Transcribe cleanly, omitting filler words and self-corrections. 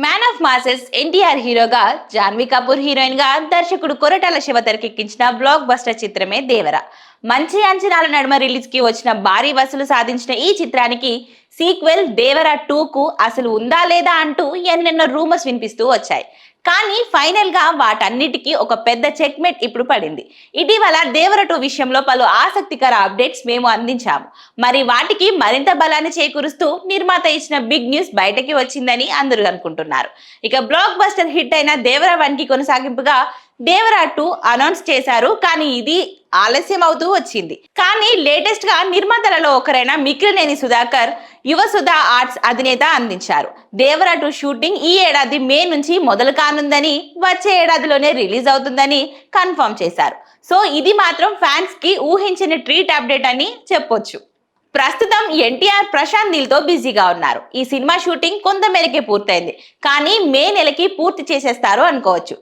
Man of masses NTR హీరోగా, Janhvi Kapoor heroine గా దర్శకుడు కొరటాల శివ తెరకెక్కించిన బ్లాక్ బస్టర్ చిత్రమే దేవర. మంచి అంచనాల నడుమ రిలీజ్ కి వచ్చిన భారీ వసూలు సాధించిన ఈ చిత్రానికి సీక్వెల్ దేవర 2 కు అసలు ఉందా లేదా అంటూ ఎన్నెన్నో రూమర్స్ వినిపిస్తూ వచ్చాయి. కానీ ఫైనల్ గా వాటన్నిటికీ ఒక పెద్ద చెక్మేట్ ఇప్పుడు పడింది. ఇటీవల దేవర 2 విషయంలో పలు ఆసక్తికర అప్డేట్స్ మేము అందించాము. మరి వాటికి మరింత బలాన్ని చేకూరుస్తూ నిర్మాత ఇచ్చిన బిగ్ న్యూస్ బయటకి వచ్చిందని అందరూ అనుకుంటున్నారు. ఇక బ్లాక్ బస్టర్ హిట్ అయిన దేవర 1 కి కొనసాగింపుగా దేవర 2 అనౌన్స్ చేశారు. కానీ ఇది ఆలస్యం అవుతూ వచ్చింది. కానీ లేటెస్ట్ గా నిర్మాతలలో ఒకరైన మిక్కిలినేని సుధాకర్ యువసుధ ఆర్ట్స్ అధినేత అందించారు. దేవర 2 షూటింగ్ ఈ ఏడాది మే నుంచి మొదలు కానుందని, వచ్చే ఏడాదిలోనే రిలీజ్ అవుతుందని కన్ఫర్మ్ చేశారు. సో ఇది మాత్రం ఫ్యాన్స్ కి ఊహించని ట్రీట్ అప్డేట్ అని చెప్పొచ్చు. ప్రస్తుతం ఎన్టీఆర్ ప్రశాంత్ నీల్ తో బిజీగా ఉన్నారు. ఈ సినిమా షూటింగ్ కొంత మేరకే పూర్తయింది. కానీ మే నెలకి పూర్తి చేసేస్తారు అనుకోవచ్చు.